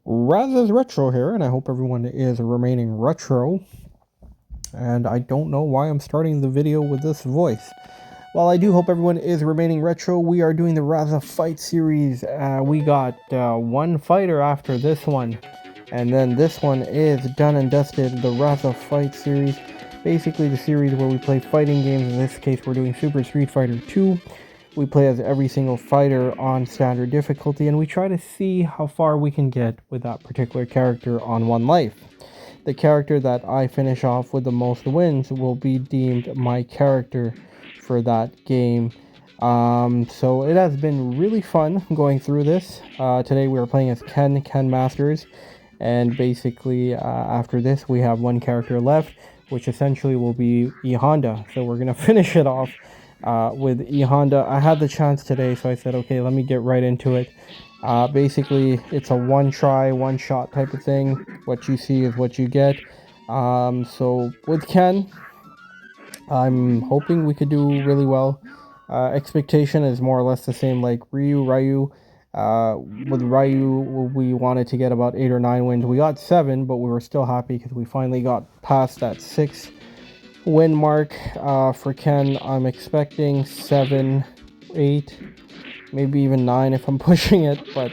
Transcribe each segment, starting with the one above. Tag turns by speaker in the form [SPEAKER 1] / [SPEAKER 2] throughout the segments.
[SPEAKER 1] Raza's Retro here, and I hope everyone is remaining retro. And I don't know why I'm starting the video with this voice. While I do hope everyone is remaining retro, we are doing the Raza Fight Series. We got one fighter after this one, and then this one is done and dusted, the Raza Fight Series. Basically the series where we play fighting games. In this case, we're doing Super Street Fighter 2. We play as every single fighter on standard difficulty, and we try to see how far we can get with that particular character on one life. The character that I finish off with the most wins will be deemed my character for that game. So it has been really fun going through this. Today we are playing as Ken Masters, and basically after this we have one character left, which essentially will be E Honda. So we're gonna finish it off with E Honda. I had the chance today, so I said, okay, let me get right into it. Basically, it's a one try, one shot type of thing. What you see is what you get. So with Ken, I'm hoping we could do really well. Expectation is more or less the same like Ryu. With Ryu, we wanted to get about 8 or 9 wins. We got 7, but we were still happy because we finally got past that 6 win mark. For Ken, I'm expecting 7, 8, maybe even 9 if I'm pushing it, but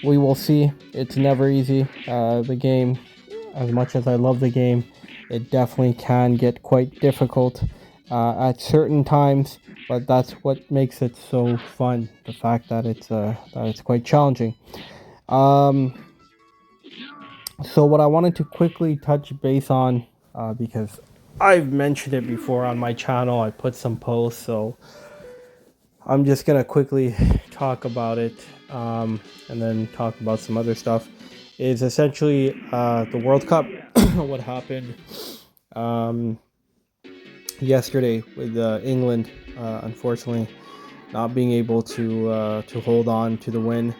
[SPEAKER 1] we will see. It's never easy. The game, as much as I love the game, it definitely can get quite difficult at certain times, but that's what makes it so fun. The fact that it's quite challenging. So what I wanted to quickly touch base on, because I've mentioned it before on my channel, I put some posts, so I'm just gonna quickly talk about it, and then talk about some other stuff. Is essentially the World Cup. What happened yesterday with England, unfortunately, not being able to hold on to the win.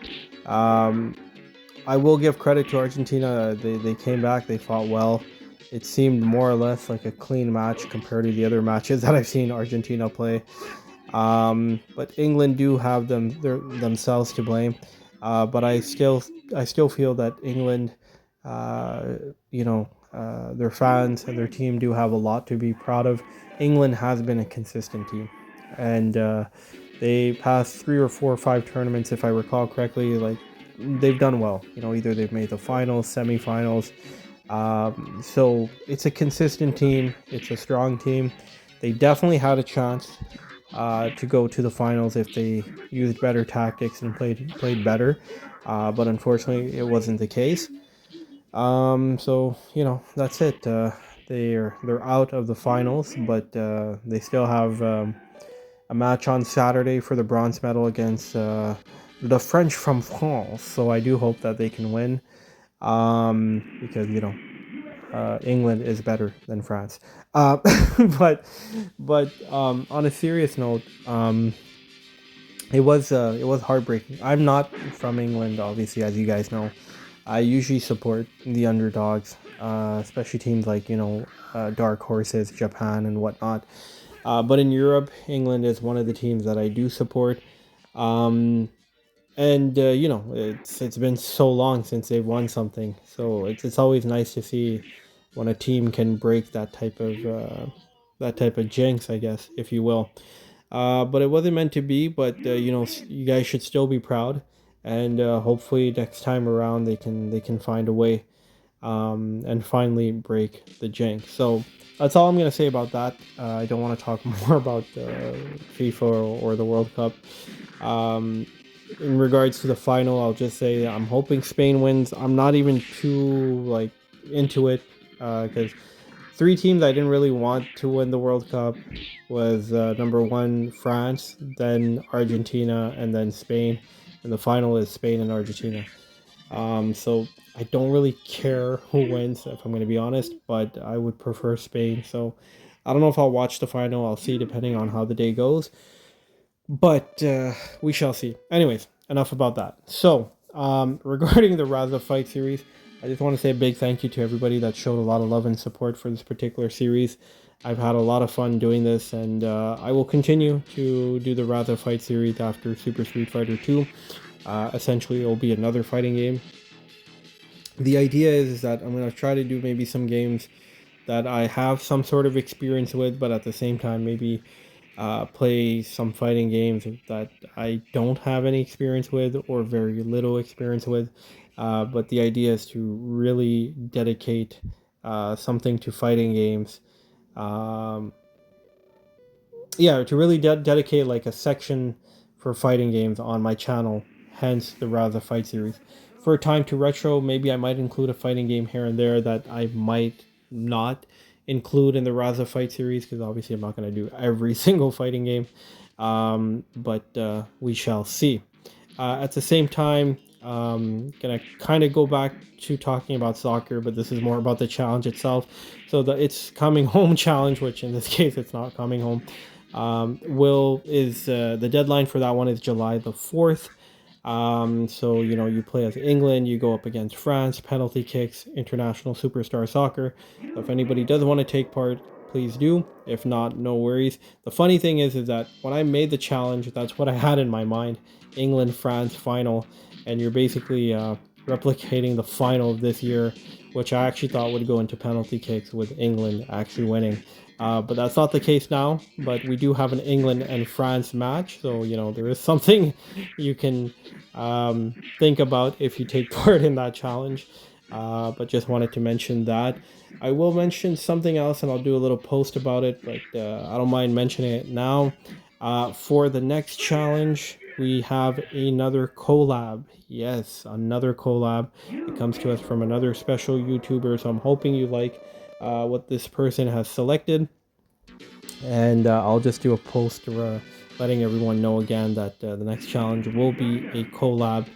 [SPEAKER 1] I will give credit to Argentina. They came back. They fought well. It seemed more or less like a clean match compared to the other matches that I've seen Argentina play. But England do have themselves to blame. But I still feel that England, their fans and their team do have a lot to be proud of. England has been a consistent team, and they passed 3 or 4 or 5 tournaments, if I recall correctly. Like, they've done well. Either they've made the finals, semifinals. So it's a consistent team. It's a strong team. They definitely had a chance to go to the finals if they used better tactics and played better, but unfortunately it wasn't the case. So that's it. They're out of the finals, but they still have a match on Saturday for the bronze medal against the French from France. So I do hope that they can win, because England is better than France. But on a serious note, it was heartbreaking. I'm not from England, obviously, as you guys know. I usually support the underdogs, especially teams like dark horses, Japan and whatnot. But in Europe, England is one of the teams that I do support. And it's been so long since they've won something, so it's always nice to see when a team can break that type of jinx, I guess, if you will. But it wasn't meant to be. But you guys should still be proud, and hopefully next time around they can find a way, and finally break the jinx. So that's all I'm gonna say about that. I don't want to talk more about FIFA or the World Cup. In regards to the final, I'll just say I'm hoping Spain wins. I'm not even too into it, because 3 teams I didn't really want to win the World Cup was number 1 France, then Argentina, and then Spain. And the final is Spain and Argentina. So I don't really care who wins, if I'm going to be honest, but I would prefer Spain. So I don't know if I'll watch the final. I'll see depending on how the day goes. But we shall see. Anyways, enough about that. So, regarding the Raza Fight Series, I just want to say a big thank you to everybody that showed a lot of love and support for this particular series. I've had a lot of fun doing this, and I will continue to do the Raza Fight Series after Super Street Fighter 2. Essentially, it will be another fighting game. The idea is that I'm going to try to do maybe some games that I have some sort of experience with, but at the same time, maybe play some fighting games that I don't have any experience with or very little experience with. But the idea is to really dedicate something to fighting games. Um, yeah, to really dedicate like a section for fighting games on my channel, hence the Raza Fight Series. For Time to Retro, maybe I might include a fighting game here and there that I might not include in the Raza Fight Series, because obviously I'm not going to do every single fighting game, but we shall see. At the same time, gonna kind of go back to talking about soccer, but this is more about the challenge itself. So the It's Coming Home challenge, which in this case it's not coming home, will is the deadline for that one is July the 4th. So you play as England, you go up against France, penalty kicks, international superstar soccer. So if anybody does want to take part, please do. If not, no worries. The funny thing is that when I made the challenge, that's what I had in my mind: England France final, and you're basically replicating the final of this year, which I actually thought would go into penalty kicks with England actually winning. But that's not the case now. But we do have an England and France match, so there is something you can think about if you take part in that challenge. But just wanted to mention that. I will mention something else, and I'll do a little post about it, but I don't mind mentioning it now. For the next challenge, we have another collab. Yes, another collab. It comes to us from another special YouTuber, so I'm hoping you like what this person has selected. And I'll just do a post letting everyone know again that the next challenge will be a collab.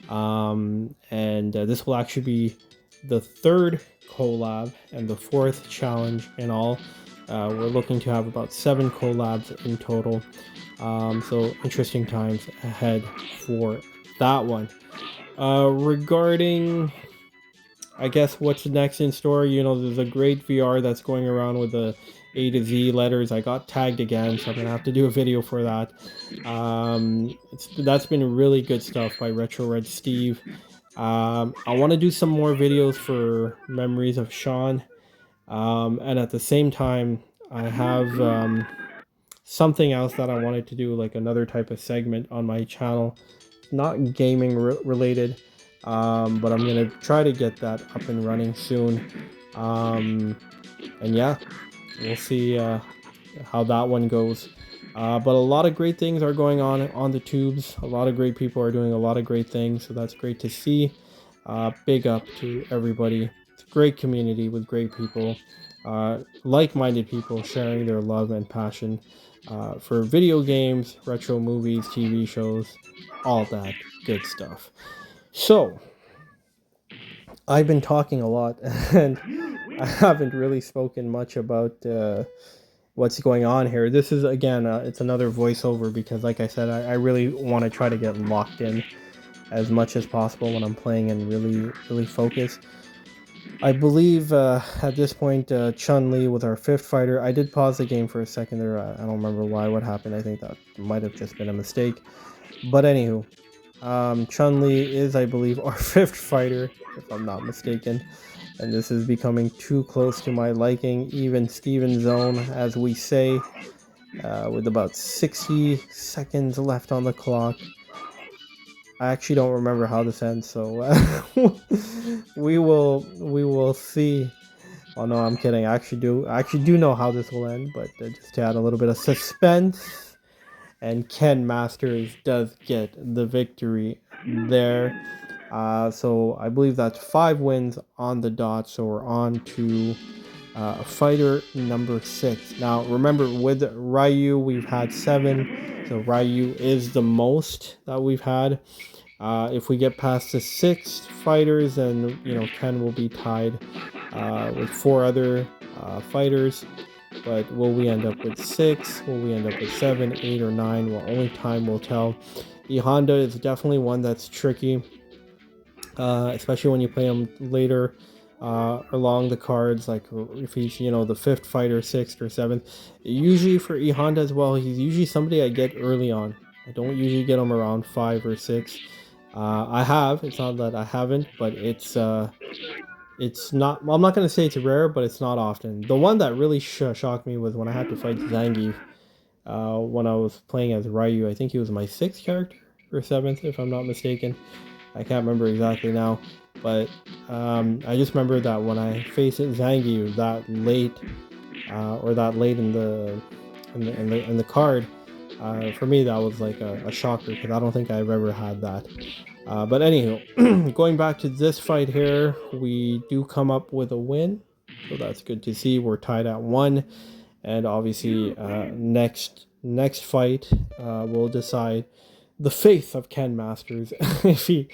[SPEAKER 1] And this will actually be the third collab and the fourth challenge in all. We're looking to have about 7 collabs in total. So interesting times ahead for that one. Regarding, I guess, what's next in store, there's a great VR that's going around with the A to Z letters. I got tagged again, so I'm gonna have to do a video for that. That's been really good stuff by Retro Red Steve. I want to do some more videos for Memories of Sean, and at the same time, I have something else that I wanted to do, like another type of segment on my channel, not gaming related, but I'm gonna try to get that up and running soon. And yeah, we'll see how that one goes. But a lot of great things are going on the tubes. A lot of great people are doing a lot of great things, so that's great to see. Big up to everybody. It's a great community with great people, like-minded people sharing their love and passion for video games, retro movies, TV shows, all that good stuff. So, I've been talking a lot, and I haven't really spoken much about what's going on here. This is, again, it's another voiceover because, like I said, I really want to try to get locked in as much as possible when I'm playing and really focus. I believe at this point, Chun-Li with our 5th fighter. I did pause the game for a second there. I don't remember what happened. I think that might have just been a mistake. But anywho, Chun-Li is, I believe, our 5th fighter, if I'm not mistaken. And this is becoming too close to my liking. Even Steven Zone, as we say, with about 60 seconds left on the clock. I actually don't remember how this ends, so we will see. Oh no, I'm kidding. I actually do know how this will end, but just to add a little bit of suspense, and Ken Masters does get the victory there. So I believe that's 5 wins on the dot. So we're on to fighter number 6. Now remember, with Ryu we've had 7, so Ryu is the most that we've had. If we get past the 6 fighters, then Ken will be tied with 4 other fighters. But will we end up with 6? Will we end up with 7, 8, or 9? Well, only time will tell. The Honda is definitely one that's tricky, especially when you play him later along the cards, like if he's the 5th fighter, 6th, or 7th. Usually for E Honda as well, he's usually somebody I get early on. I don't usually get him around 5 or 6. I have. It's not that I haven't, but it's not. I'm not gonna say it's rare, but it's not often. The one that really shocked me was when I had to fight Zangief. When I was playing as Ryu, I think he was my sixth character or seventh, if I'm not mistaken. I can't remember exactly now, but I just remember that when I faced Zangief that late, or that late in the card, for me that was like a shocker because I don't think I've ever had that. But anywho, going back to this fight here, we do come up with a win, so that's good to see. We're tied at 1, and obviously next fight will decide the fate of Ken Masters if he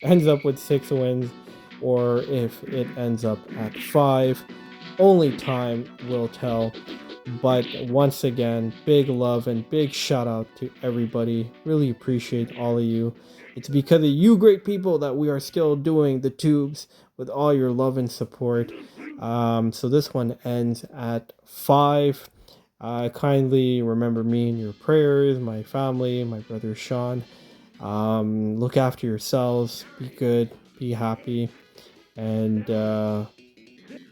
[SPEAKER 1] ends up with 6 wins or if it ends up at 5. Only time will tell. But once again, big love and big shout out to everybody. Really appreciate all of you. It's because of you great people that we are still doing the tubes with all your love and support. So this one ends at 5. Kindly remember me in your prayers, my family, my brother Sean. Look after yourselves. Be good. Be happy. And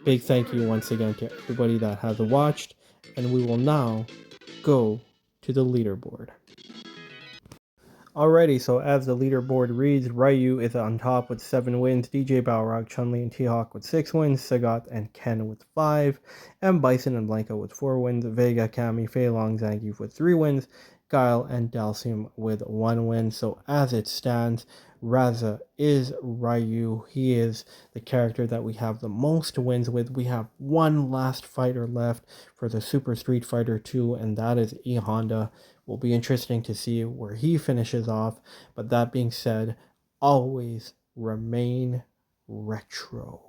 [SPEAKER 1] big thank you once again to everybody that has watched. And we will now go to the leaderboard. Alrighty, so as the leaderboard reads, Ryu is on top with 7 wins, Deejay, Balrog, Chun-Li, and T-Hawk with 6 wins, Sagat and Ken with 5, and Bison and Blanka with 4 wins, Vega, Cammy, Fei Long, Zangief with 3 wins, Guile and Dhalsim with 1 win. So as it stands, Raza is Ryu. He is the character that we have the most wins with. We have one last fighter left for the Super Street Fighter 2, and that is E Honda. Will be interesting to see where he finishes off. But that being said, always remain retro.